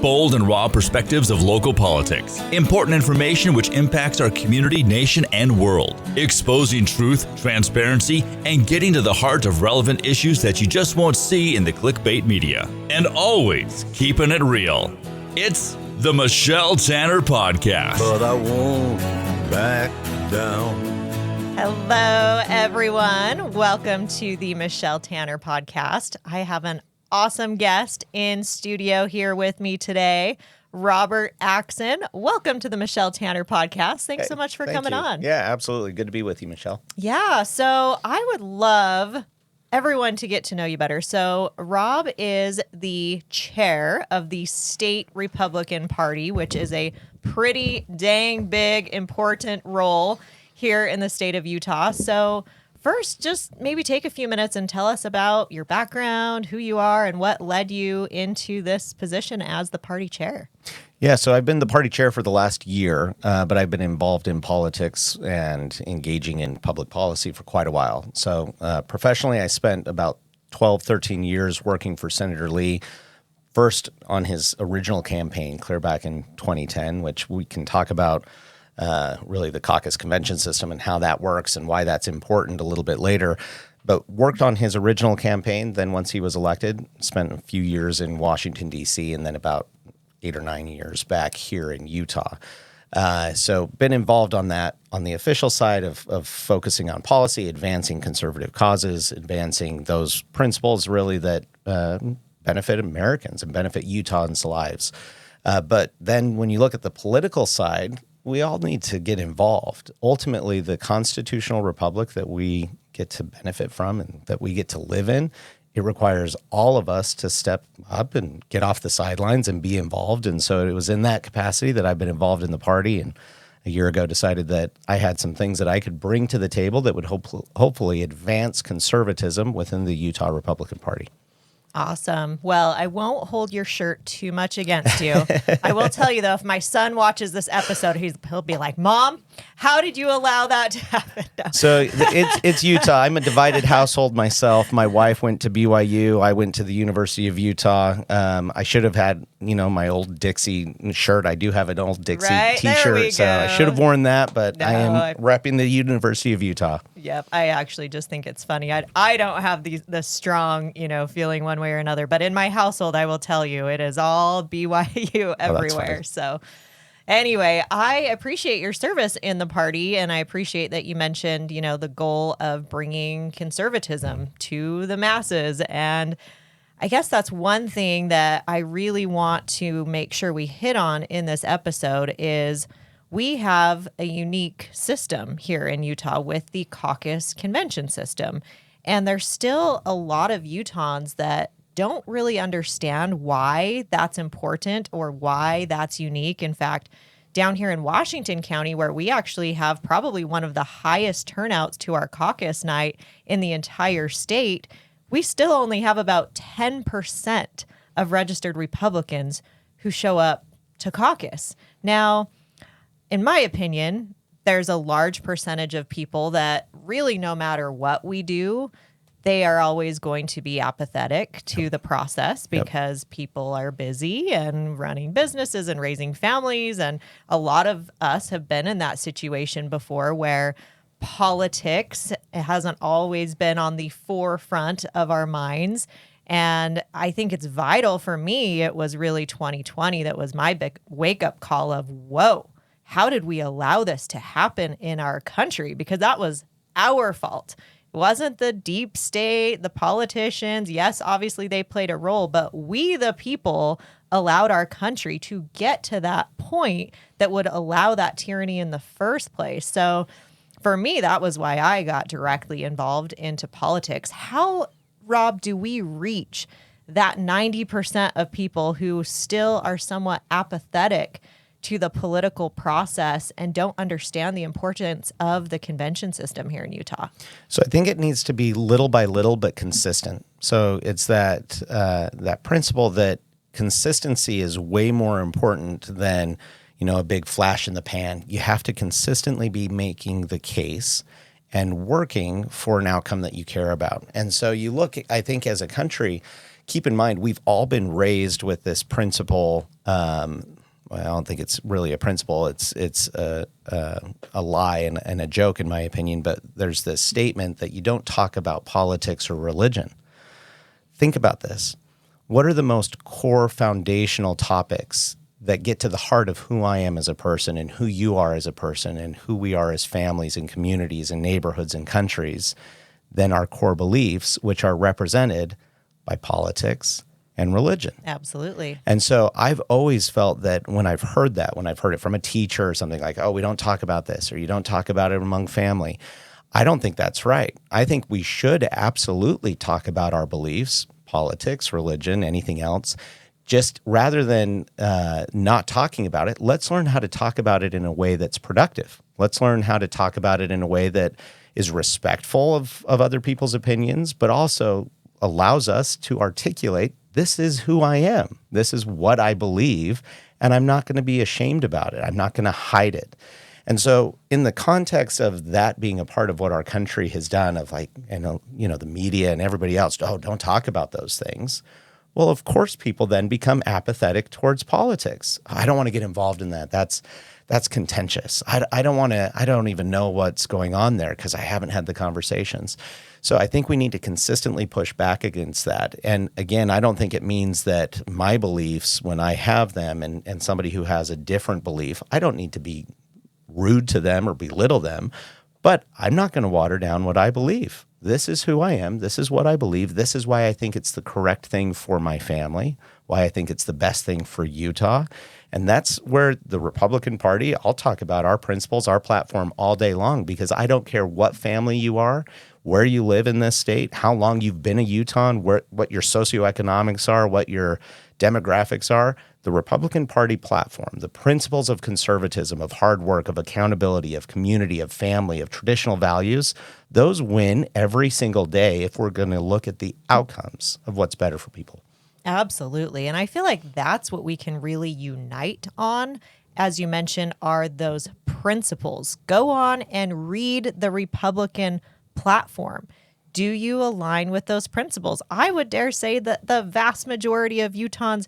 Bold and raw perspectives of local politics. Important information which impacts our community, nation, and world. Exposing truth, transparency, and getting to the heart of relevant issues that you just won't see in the clickbait media. And always keeping it real. It's the Michelle Tanner Podcast. But I won't back down. Hello, everyone. Welcome to the Michelle Tanner Podcast. I have an awesome guest in studio here with me today, Robert Axson. Welcome to the Michelle Tanner Podcast. Thanks so much for coming on. Yeah, absolutely. Good to be with you, Michelle. Yeah, so I would love everyone to get to know you better. So Rob is the chair of the State Republican Party, which is a pretty dang big, important role here in the state of Utah. So first, just maybe take a few minutes and tell us about your background, who you are, and what led you into this position as the party chair. Yeah, so I've been the party chair for the last year, but I've been involved in politics and engaging in public policy for quite a while. So professionally, I spent about 12, 13 years working for Senator Lee, first on his original campaign, clear back in 2010, which we can talk about really the caucus convention system and how that works and why that's important a little bit later. But worked on his original campaign. Then once he was elected, spent a few years in Washington, D.C., and then about 8 or 9 years back here in Utah. So been involved on that, on the official side of focusing on policy, advancing conservative causes, advancing those principles really that benefit Americans and benefit Utahns' lives. But then when you look at the political side, we all need to get involved. Ultimately, the constitutional republic that we get to benefit from and that we get to live in, it requires all of us to step up and get off the sidelines and be involved. And so it was in that capacity that I've been involved in the party, and a year ago decided that I had some things that I could bring to the table that would hopefully advance conservatism within the Utah Republican Party. Awesome. Well, I won't hold your shirt too much against you. I will tell you, though, if my son watches this episode, he'll be like, Mom, how did you allow that to happen? So it's Utah. I'm a divided household myself. My wife went to BYU. I went to the University of Utah. I should have had, my old Dixie shirt. I do have an old Dixie T-shirt, so I should have worn that, but I am repping the University of Utah. Yep. I actually just think it's funny. I don't have the strong, feeling one way or another, but in my household, I will tell you, it is all BYU everywhere. So anyway, I appreciate your service in the party, and I appreciate that you mentioned, the goal of bringing conservatism to the masses. And I guess that's one thing that I really want to make sure we hit on in this episode is we have a unique system here in Utah with the caucus convention system. And there's still a lot of Utahns that don't really understand why that's important or why that's unique. In fact, down here in Washington County, where we actually have probably one of the highest turnouts to our caucus night in the entire state, we still only have about 10% of registered Republicans who show up to caucus. Now, in my opinion, there's a large percentage of people that really, no matter what we do, they are always going to be apathetic to the process because people are busy and running businesses and raising families. And a lot of us have been in that situation before where politics hasn't always been on the forefront of our minds. And I think it's vital for me. It was really 2020 that was my big wake-up call of, whoa, how did we allow this to happen in our country? Because that was our fault. It wasn't the deep state, the politicians. Yes, obviously they played a role, but we, the people, allowed our country to get to that point that would allow that tyranny in the first place. So for me, that was why I got directly involved into politics. How, Rob, do we reach that 90% of people who still are somewhat apathetic to the political process and don't understand the importance of the convention system here in Utah? So I think it needs to be little by little, but consistent. So it's that principle that consistency is way more important than, a big flash in the pan. You have to consistently be making the case and working for an outcome that you care about. And so you look, I think as a country, keep in mind, we've all been raised with this principle. I don't think it's really a principle. It's a lie and a joke, in my opinion. But there's this statement that you don't talk about politics or religion. Think about this. What are the most core foundational topics that get to the heart of who I am as a person and who you are as a person and who we are as families and communities and neighborhoods and countries than our core beliefs, which are represented by politics and religion? Absolutely. And so I've always felt that when I've heard it from a teacher or something like, oh, we don't talk about this, or you don't talk about it among family, I don't think that's right. I think we should absolutely talk about our beliefs, politics, religion, anything else. Just rather than not talking about it, let's learn how to talk about it in a way that's productive. Let's learn how to talk about it in a way that is respectful of other people's opinions, but also allows us to articulate, this is who I am. This is what I believe, and I'm not going to be ashamed about it. I'm not going to hide it. And so in the context of that being a part of what our country has done, of like, the media and everybody else, oh, don't talk about those things. Well, of course, people then become apathetic towards politics. I don't want to get involved in that. That's contentious. I don't even know what's going on there because I haven't had the conversations. So I think we need to consistently push back against that. And again, I don't think it means that my beliefs, when I have them, and somebody who has a different belief, I don't need to be rude to them or belittle them, but I'm not going to water down what I believe. This is who I am. This is what I believe. This is why I think it's the correct thing for my family, why I think it's the best thing for Utah. And that's where the Republican Party, I'll talk about our principles, our platform all day long, because I don't care what family you are, where you live in this state, how long you've been a Utahn, what your socioeconomics are, what your demographics are. The Republican Party platform, the principles of conservatism, of hard work, of accountability, of community, of family, of traditional values, those win every single day if we're going to look at the outcomes of what's better for people. Absolutely. And I feel like that's what we can really unite on, as you mentioned, are those principles. Go on and read the Republican platform. Do you align with those principles? I would dare say that the vast majority of Utahns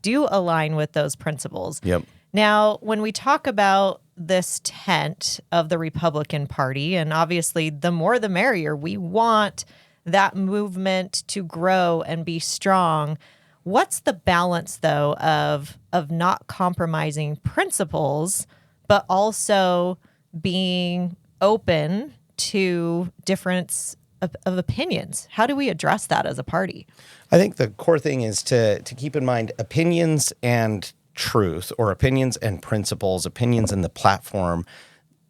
do align with those principles. Yep. Now, when we talk about this tent of the Republican Party, and obviously the more the merrier, we want that movement to grow and be strong. What's the balance, though, of not compromising principles, but also being open to difference of opinions? How do we address that as a party? I think the core thing is to keep in mind opinions and truth, or opinions and principles, opinions and the platform,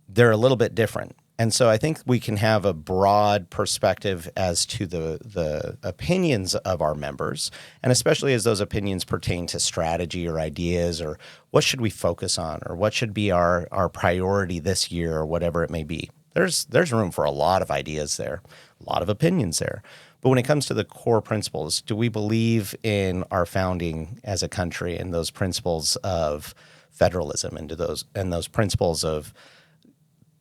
they're a little bit different. And so I think we can have a broad perspective as to the opinions of our members, and especially as those opinions pertain to strategy or ideas, or what should we focus on, or what should be our priority this year, or whatever it may be. There's room for a lot of ideas there, a lot of opinions there. But when it comes to the core principles, do we believe in our founding as a country and those principles of federalism and those principles of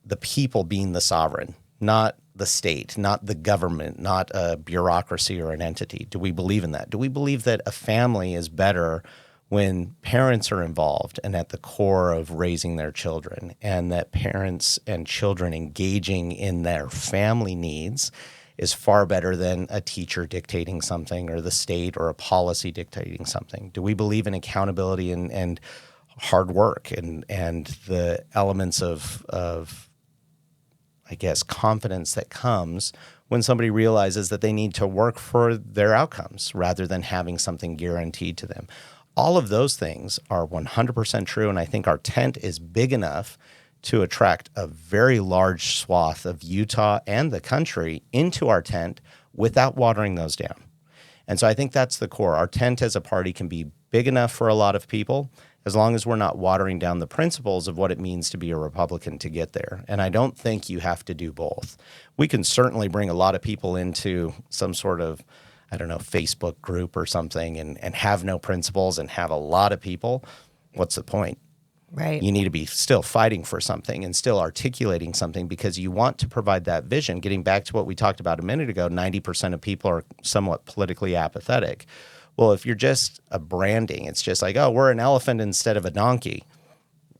the people being the sovereign, not the state, not the government, not a bureaucracy or an entity? Do we believe in that? Do we believe that a family is better when parents are involved and at the core of raising their children, and that parents and children engaging in their family needs is far better than a teacher dictating something, or the state or a policy dictating something? Do we believe in accountability and hard work and the elements of I guess, confidence that comes when somebody realizes that they need to work for their outcomes rather than having something guaranteed to them? All of those things are 100% true, and I think our tent is big enough to attract a very large swath of Utah and the country into our tent without watering those down. And so I think that's the core. Our tent as a party can be big enough for a lot of people, as long as we're not watering down the principles of what it means to be a Republican to get there. And I don't think you have to do both. We can certainly bring a lot of people into some sort of, Facebook group or something and have no principles and have a lot of people. What's the point? Right. You need to be still fighting for something and still articulating something because you want to provide that vision. Getting back to what we talked about a minute ago, 90% of people are somewhat politically apathetic. Well, if you're just a branding, it's just like, oh, we're an elephant instead of a donkey.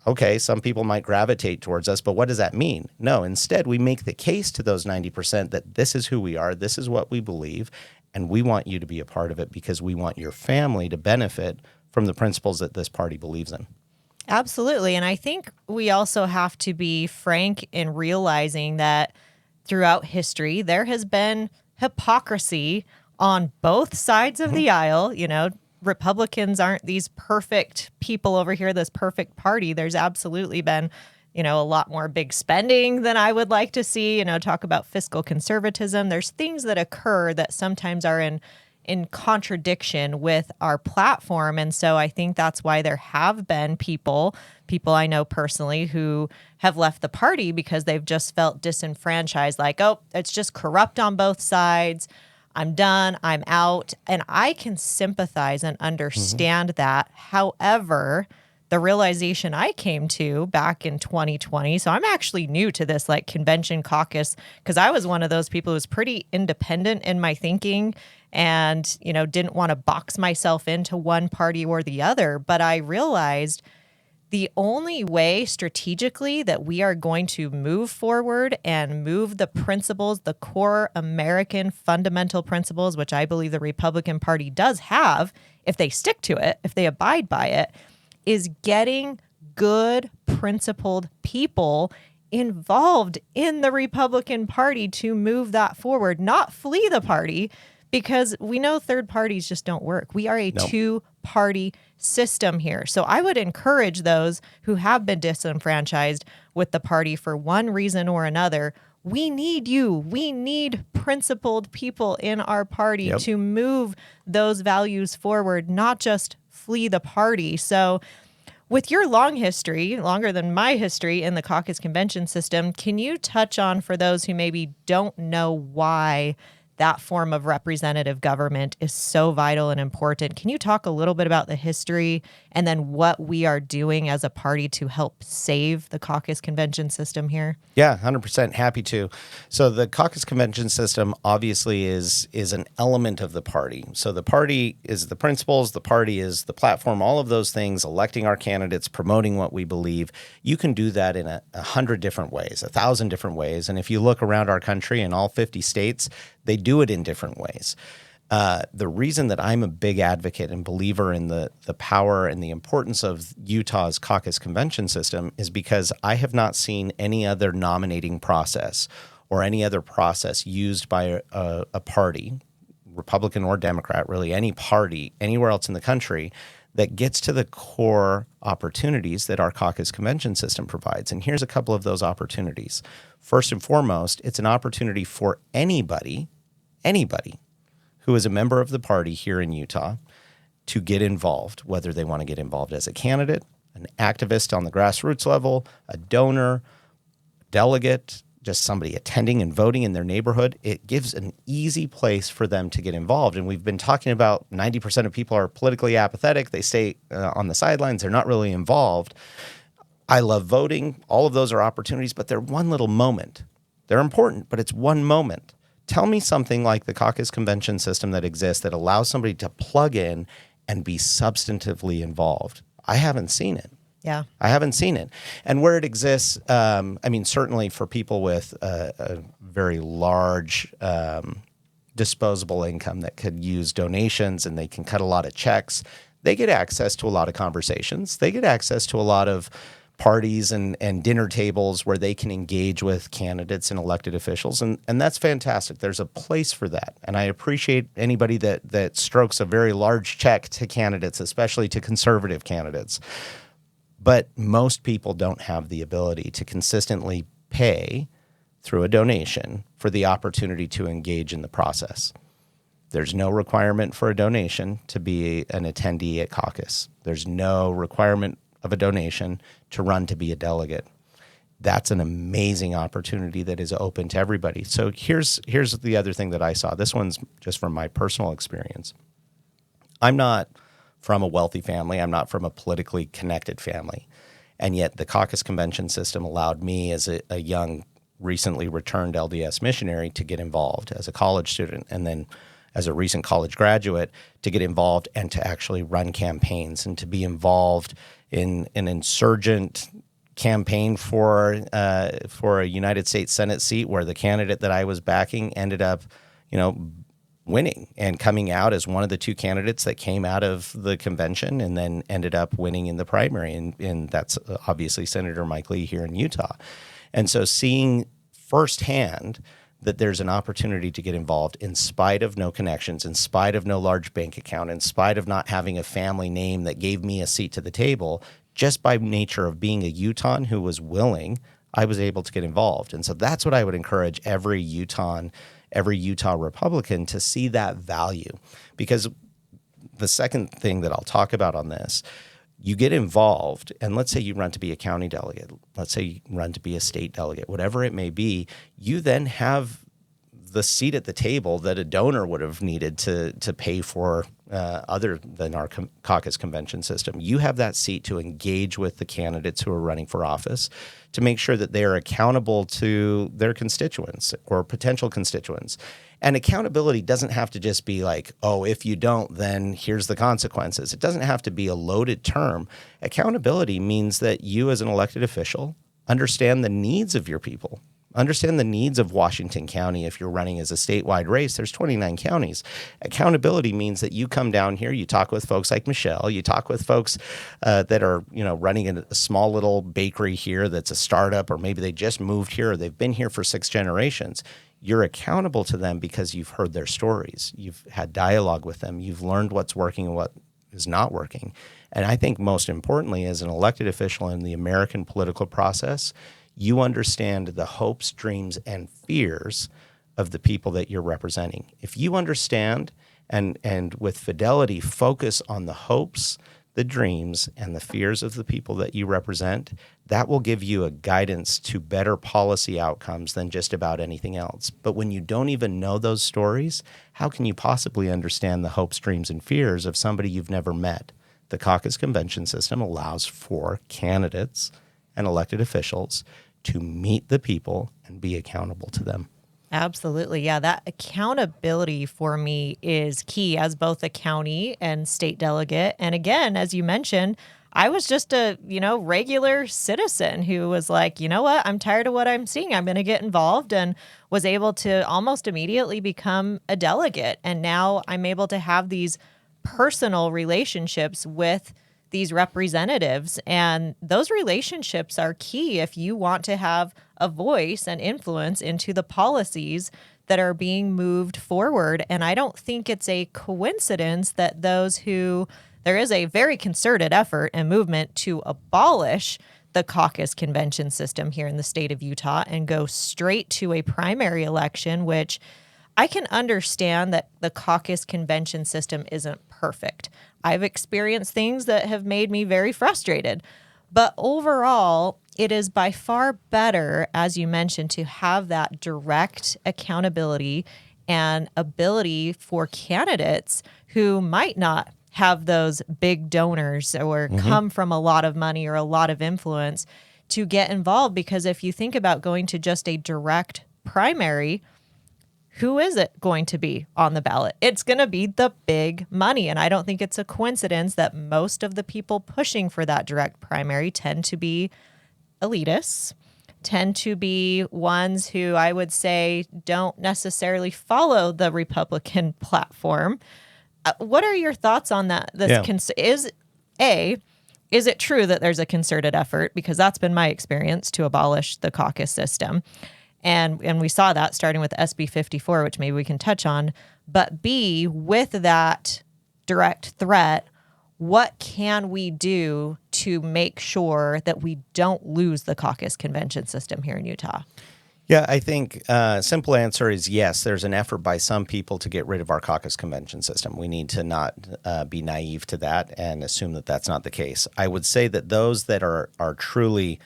Okay, some people might gravitate towards us, but what does that mean? No, instead, we make the case to those 90% that this is who we are, this is what we believe, and we want you to be a part of it because we want your family to benefit from the principles that this party believes in. Absolutely. And I think we also have to be frank in realizing that throughout history, there has been hypocrisy on both sides of the aisle. You know, Republicans aren't these perfect people over here, this perfect party. There's absolutely been, you know, a lot more big spending than I would like to see, you know, talk about fiscal conservatism. There's things that occur that sometimes are in contradiction with our platform. And so I think that's why there have been people I know personally who have left the party because they've just felt disenfranchised, like, oh, it's just corrupt on both sides. I'm done. I'm out. And I can sympathize and understand that. However, the realization I came to back in 2020, so I'm actually new to this like convention caucus because I was one of those people who was pretty independent in my thinking and, you know, didn't want to box myself into one party or the other. But I realized the only way strategically that we are going to move forward and move the principles, the core American fundamental principles, which I believe the Republican Party does have, if they stick to it, if they abide by it, is getting good, principled people involved in the Republican Party to move that forward, not flee the party, because we know third parties just don't work. We are a two-party system here. So I would encourage those who have been disenfranchised with the party for one reason or another. We need you. We need principled people in our party to move those values forward, not just flee the party. So with your long history, longer than my history in the caucus convention system, can you touch on, for those who maybe don't know why that form of representative government is so vital and important? Can you talk a little bit about the history and then what we are doing as a party to help save the caucus convention system here? Yeah, 100% happy to. So the caucus convention system obviously is an element of the party. So the party is the principles, the party is the platform, all of those things, electing our candidates, promoting what we believe. You can do that in 100 different ways, 1,000 different ways. And if you look around our country in all 50 states, they do it in different ways. The reason that I'm a big advocate and believer in the power and the importance of Utah's caucus convention system is because I have not seen any other nominating process or any other process used by a party, Republican or Democrat, really any party anywhere else in the country, that gets to the core opportunities that our caucus convention system provides. And here's a couple of those opportunities. First and foremost, it's an opportunity for anybody who is a member of the party here in Utah to get involved, whether they want to get involved as a candidate, an activist on the grassroots level, a donor, delegate, just somebody attending and voting in their neighborhood. It gives an easy place for them to get involved. And we've been talking about 90% of people are politically apathetic. They stay on the sidelines. They're not really involved. I love voting. All of those are opportunities, but they're one little moment. They're important, but it's one moment. Tell me something like the caucus convention system that exists that allows somebody to plug in and be substantively involved. I haven't seen it. Yeah. I haven't seen it. And where it exists, I mean, certainly for people with a very large disposable income that could use donations and they can cut a lot of checks, they get access to a lot of conversations. They get access to a lot of parties and dinner tables where they can engage with candidates and elected officials. And that's fantastic. There's a place for that. And I appreciate anybody that strokes a very large check to candidates, especially to conservative candidates. But most people don't have the ability to consistently pay through a donation for the opportunity to engage in the process. There's no requirement for a donation to be an attendee at caucus. There's no requirement of a donation to run to be a delegate. That's an amazing opportunity that is open to everybody. So here's the other thing that I saw. This one's just from my personal experience. I'm not from a wealthy family. I'm not from a politically connected family. And yet the caucus convention system allowed me as a young, recently returned LDS missionary to get involved as a college student, and then as a recent college graduate to get involved and to actually run campaigns and to be involved in an insurgent campaign for a United States Senate seat where the candidate that I was backing ended up, winning and coming out as one of the two candidates that came out of the convention and then ended up winning in the primary. And that's obviously Senator Mike Lee here in Utah. And so seeing firsthand that there's an opportunity to get involved in spite of no connections, in spite of no large bank account, in spite of not having a family name that gave me a seat to the table, just by nature of being a Utahn who was willing, I was able to get involved. And so that's what I would encourage every Utah Republican to see that value. Because the second thing that I'll talk about on this, you get involved, and let's say you run to be a county delegate, let's say you run to be a state delegate, whatever it may be, you then have the seat at the table that a donor would have needed to pay for other than our caucus convention system. You have that seat to engage with the candidates who are running for office to make sure that they are accountable to their constituents or potential constituents. And accountability doesn't have to just be like, oh, if you don't, then here's the consequences. It doesn't have to be a loaded term. Accountability means that you as an elected official understand the needs of your people. Understand the needs of Washington County. If you're running as a statewide race, there's 29 counties. Accountability means that you come down here, you talk with folks like Michelle, you talk with folks that are, running a small little bakery here that's a startup, or maybe they just moved here or they've been here for 6 generations. You're accountable to them because you've heard their stories. You've had dialogue with them. You've learned what's working and what is not working. And I think most importantly, as an elected official in the American political process, you understand the hopes, dreams, and fears of the people that you're representing. If you understand and with fidelity focus on the hopes, the dreams, and the fears of the people that you represent, that will give you a guidance to better policy outcomes than just about anything else. But when you don't even know those stories, how can you possibly understand the hopes, dreams, and fears of somebody you've never met? The caucus convention system allows for candidates and elected officials to meet the people and be accountable to them. Absolutely. Yeah, that accountability for me is key as both a county and state delegate. And again, as you mentioned, I was just a, regular citizen who was like, you know what, I'm tired of what I'm seeing. I'm going to get involved, and was able to almost immediately become a delegate. And now I'm able to have these personal relationships with these representatives. And those relationships are key if you want to have a voice and influence into the policies that are being moved forward. And I don't think it's a coincidence that there is a very concerted effort and movement to abolish the caucus convention system here in the state of Utah and go straight to a primary election, which I can understand that the caucus convention system isn't perfect. I've experienced things that have made me very frustrated. But overall, it is by far better, as you mentioned, to have that direct accountability and ability for candidates who might not have those big donors or come from a lot of money or a lot of influence to get involved. Because if you think about going to just a direct primary, who is it going to be on the ballot? It's going to be the big money. And I don't think it's a coincidence that most of the people pushing for that direct primary tend to be elitists, tend to be ones who I would say don't necessarily follow the Republican platform. What are your thoughts on that? Is it true that there's a concerted effort? Because that's been my experience to abolish the caucus system. And we saw that starting with SB 54, which maybe we can touch on. But B, with that direct threat, what can we do to make sure that we don't lose the caucus convention system here in Utah? Yeah, I think simple answer is yes. There's an effort by some people to get rid of our caucus convention system. We need to not be naive to that and assume that that's not the case. I would say that those that are truly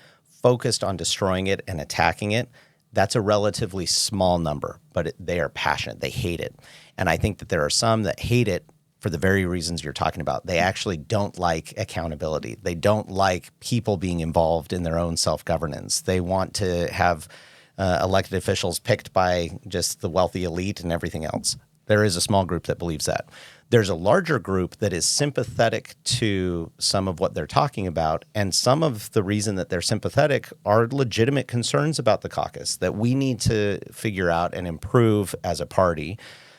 focused on destroying it and attacking it, that's a relatively small number, but they are passionate. They hate it. And I think that there are some that hate it for the very reasons you're talking about. They actually don't like accountability. They don't like people being involved in their own self-governance. They want to have elected officials picked by just the wealthy elite and everything else. There is a small group that believes that. There's a larger group that is sympathetic to some of what they're talking about, and some of the reason that they're sympathetic are legitimate concerns about the caucus that we need to figure out and improve as a party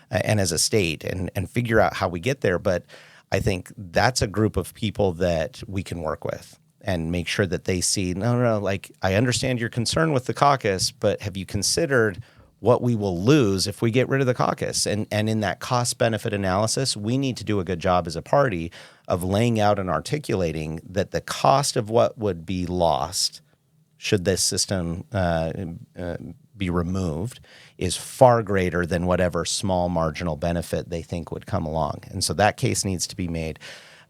and as a state and figure out how we get there. But I think that's a group of people that we can work with and make sure that they see, no, like, I understand your concern with the caucus, but have you considered what we will lose if we get rid of the caucus? And in that cost-benefit analysis, we need to do a good job as a party of laying out and articulating that the cost of what would be lost should this system be removed is far greater than whatever small marginal benefit they think would come along. And so that case needs to be made.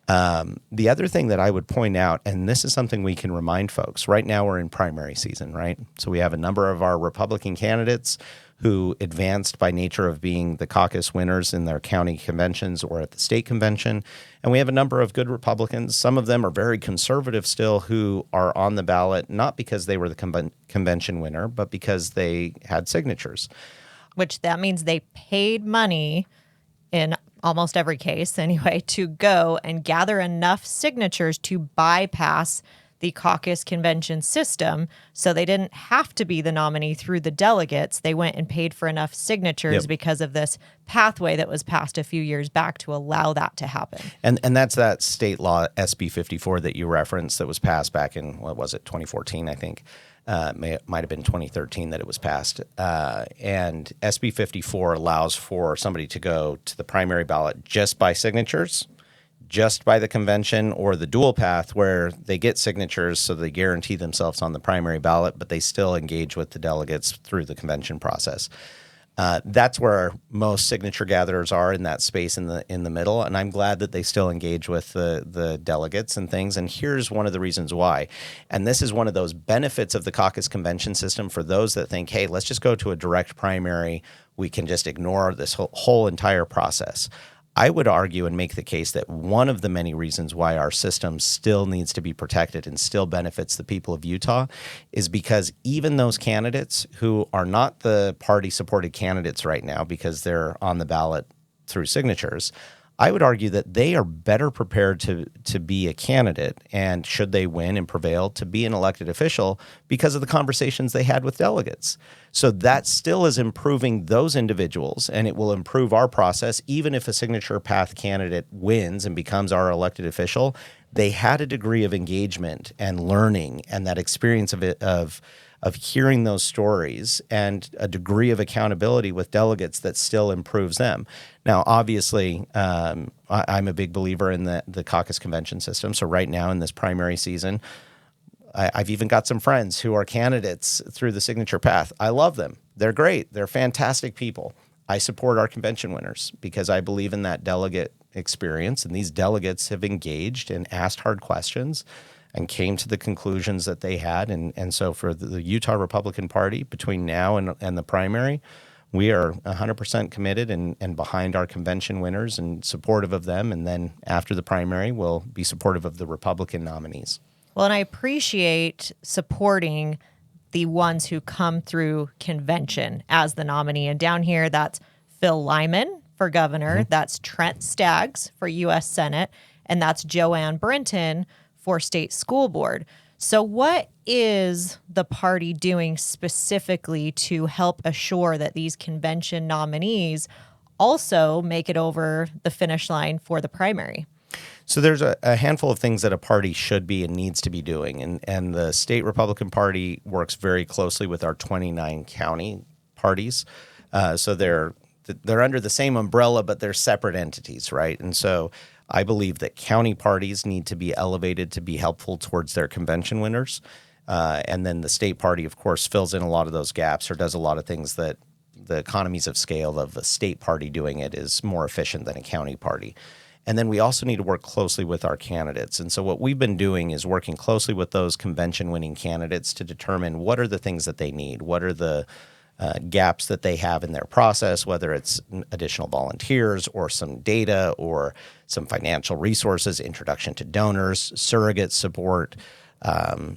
The other thing that I would point out, and this is something we can remind folks, right now we're in primary season, right? So we have a number of our Republican candidates who advanced by nature of being the caucus winners in their county conventions or at the state convention. And we have a number of good Republicans. Some of them are very conservative still who are on the ballot, not because they were the convention winner, but because they had signatures. Which that means they paid money in almost every case anyway, to go and gather enough signatures to bypass the caucus convention system. So they didn't have to be the nominee through the delegates. They went and paid for enough signatures because of this pathway that was passed a few years back to allow that to happen. And that's that state law, SB 54, that you referenced that was passed back in, 2014, I think. Might have been 2013 that it was passed. And SB 54 allows for somebody to go to the primary ballot just by signatures, just by the convention, or the dual path where they get signatures so they guarantee themselves on the primary ballot, but they still engage with the delegates through the convention process. That's where most signature gatherers are, in that space in the middle, and I'm glad that they still engage with the delegates and things. And here's one of the reasons why. And this is one of those benefits of the caucus convention system for those that think, hey, let's just go to a direct primary. We can just ignore this whole entire process. I would argue and make the case that one of the many reasons why our system still needs to be protected and still benefits the people of Utah is because even those candidates who are not the party-supported candidates right now because they're on the ballot through signatures, I would argue that they are better prepared to be a candidate, and should they win and prevail, to be an elected official because of the conversations they had with delegates. So that still is improving those individuals, and it will improve our process. Even if a signature path candidate wins and becomes our elected official, they had a degree of engagement and learning and that experience of hearing those stories and a degree of accountability with delegates that still improves them. Now, obviously, I'm a big believer in the caucus convention system. So right now in this primary season, I've even got some friends who are candidates through the signature path. I love them. They're great. They're fantastic people. I support our convention winners because I believe in that delegate experience, and these delegates have engaged and asked hard questions and came to the conclusions that they had. And so for the Utah Republican Party, between now and the primary, we are 100% committed and behind our convention winners and supportive of them. And then after the primary, we'll be supportive of the Republican nominees. Well, and I appreciate supporting the ones who come through convention as the nominee. And down here, that's Phil Lyman for governor, that's Trent Staggs for U.S. Senate, and that's Joanne Brinton for state school board. So what is the party doing specifically to help assure that these convention nominees also make it over the finish line for the primary? So there's a handful of things that a party should be and needs to be doing. And the state Republican Party works very closely with our 29 county parties. So they're under the same umbrella, but they're separate entities, right? And so I believe that county parties need to be elevated to be helpful towards their convention winners. And then the state party, of course, fills in a lot of those gaps or does a lot of things that the economies of scale of the state party doing it is more efficient than a county party. And then we also need to work closely with our candidates. And so what we've been doing is working closely with those convention-winning candidates to determine what are the things that they need, what are the gaps that they have in their process, whether it's additional volunteers or some data or some financial resources, introduction to donors, surrogate support.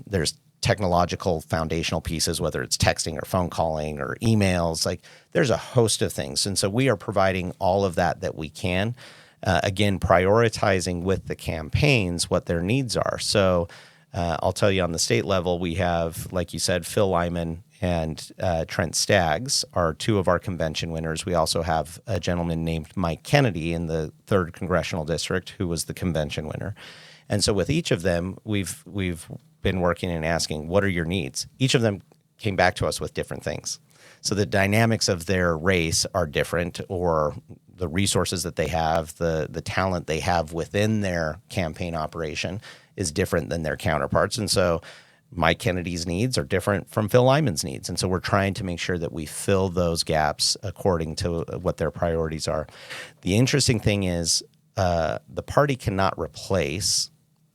There's technological foundational pieces, whether it's texting or phone calling or emails. Like there's a host of things. And so we are providing all of that we can. Again, prioritizing with the campaigns what their needs are. So I'll tell you on the state level, we have, like you said, Phil Lyman and Trent Staggs are two of our convention winners. We also have a gentleman named Mike Kennedy in the 3rd Congressional District who was the convention winner. And so with each of them, we've been working and asking, what are your needs? Each of them came back to us with different things. So the dynamics of their race are different, or the resources that they have, the talent they have within their campaign operation is different than their counterparts. And so Mike Kennedy's needs are different from Phil Lyman's needs. And so we're trying to make sure that we fill those gaps according to what their priorities are. The interesting thing is the party cannot replace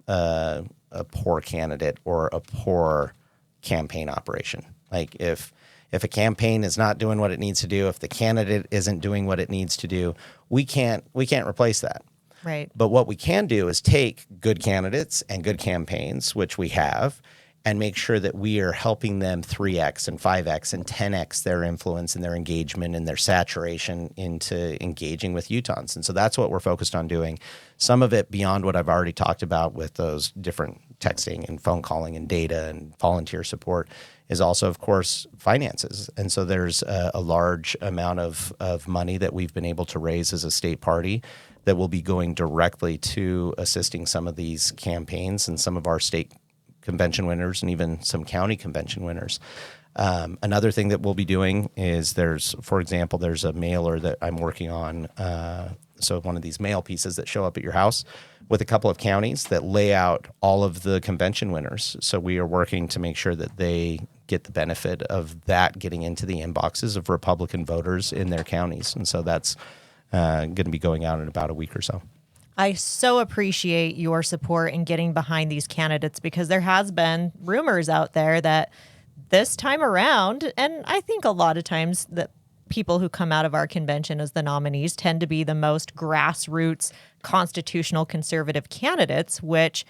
a poor candidate or a poor campaign operation. Like if a campaign is not doing what it needs to do, if the candidate isn't doing what it needs to do, we can't replace that. Right. But what we can do is take good candidates and good campaigns, which we have, and make sure that we are helping them 3x and 5x and 10x their influence and their engagement and their saturation into engaging with Utahns. And so that's what we're focused on doing. Some of it beyond what I've already talked about with those different texting and phone calling and data and volunteer support is also, of course, finances. And so there's a large amount of money that we've been able to raise as a state party that will be going directly to assisting some of these campaigns and some of our state convention winners and even some county convention winners. Another thing that we'll be doing is for example, there's a mailer that I'm working on. So one of these mail pieces that show up at your house with a couple of counties that lay out all of the convention winners. So we are working to make sure that they get the benefit of that getting into the inboxes of Republican voters in their counties. And so that's going to be going out in about a week or so. I so appreciate your support in getting behind these candidates, because there has been rumors out there that this time around, and I think a lot of times that people who come out of our convention as the nominees tend to be the most grassroots constitutional conservative candidates, which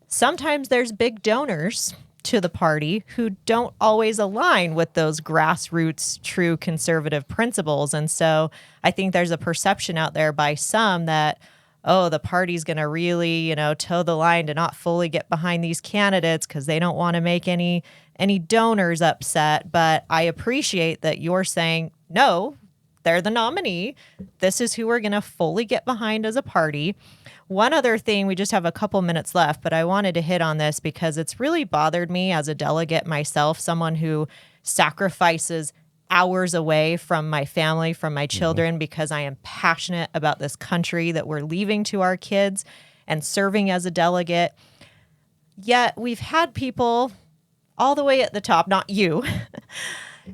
sometimes there's big donors to the party who don't always align with those grassroots true conservative principles. And so I think there's a perception out there by some that, oh, the party's going to really, toe the line to not fully get behind these candidates because they don't want to make any donors upset. But I appreciate that you're saying, no, they're the nominee. This is who we're going to fully get behind as a party. One other thing, we just have a couple minutes left, but I wanted to hit on this because it's really bothered me as a delegate myself, someone who sacrifices hours away from my family, from my children, because I am passionate about this country that we're leaving to our kids and serving as a delegate. Yet we've had people all the way at the top, not you,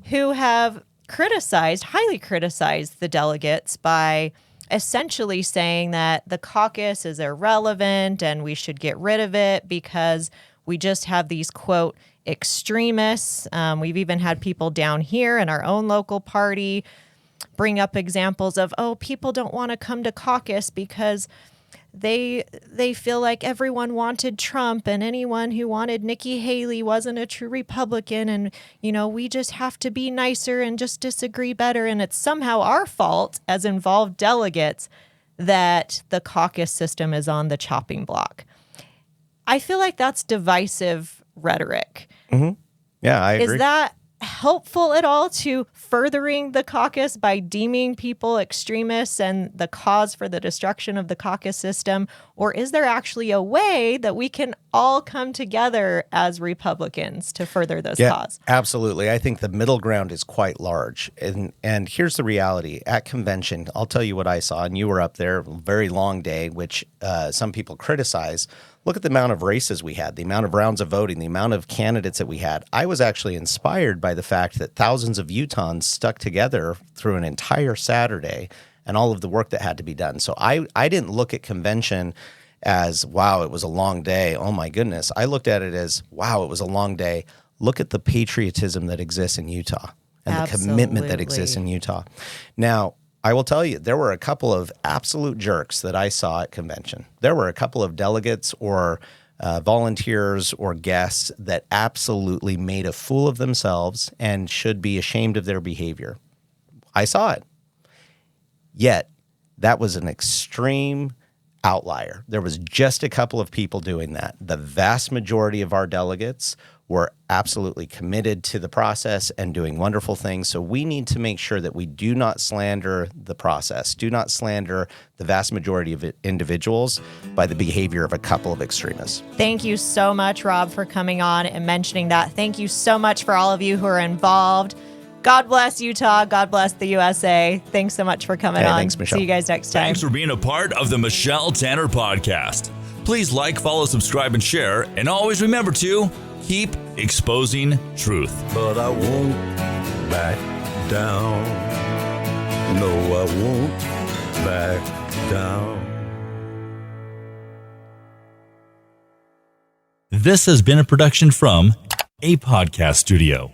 who have highly criticized the delegates by essentially saying that the caucus is irrelevant and we should get rid of it because we just have these, quote, extremists. We've even had people down here in our own local party bring up examples of, people don't want to come to caucus because they feel like everyone wanted Trump and anyone who wanted Nikki Haley wasn't a true Republican. And, we just have to be nicer and just disagree better. And it's somehow our fault as involved delegates that the caucus system is on the chopping block. I feel like that's divisive rhetoric. Mm-hmm. Yeah, I agree. Is that helpful at all to furthering the caucus by deeming people extremists and the cause for the destruction of the caucus system? Or is there actually a way that we can all come together as Republicans to further this cause? Absolutely. I think the middle ground is quite large. And here's the reality. At convention, I'll tell you what I saw, and you were up there, very long day, which some people criticize. Look at the amount of races we had, the amount of rounds of voting, the amount of candidates that we had. I was actually inspired by the fact that thousands of Utahns stuck together through an entire Saturday and all of the work that had to be done. So I didn't look at convention as, wow, it was a long day. Oh, my goodness. I looked at it as, wow, it was a long day. Look at the patriotism that exists in Utah. and the commitment that exists in Utah. Now, I will tell you, there were a couple of absolute jerks that I saw at convention. There were a couple of delegates or volunteers or guests that absolutely made a fool of themselves and should be ashamed of their behavior. I saw it. Yet, that was an extreme outlier. There was just a couple of people doing that. The vast majority of our delegates were absolutely committed to the process and doing wonderful things. So we need to make sure that we do not slander the process, do not slander the vast majority of individuals by the behavior of a couple of extremists. Thank you so much, Rob, for coming on and mentioning that. Thank you so much for all of you who are involved. God bless Utah. God bless the USA. Thanks so much for coming on. Thanks, Michelle. See you guys next time. Thanks for being a part of the Michelle Tanner Podcast. Please like, follow, subscribe, and share. And always remember to keep exposing truth. But I won't back down. No, I won't back down. This has been a production from a podcast studio.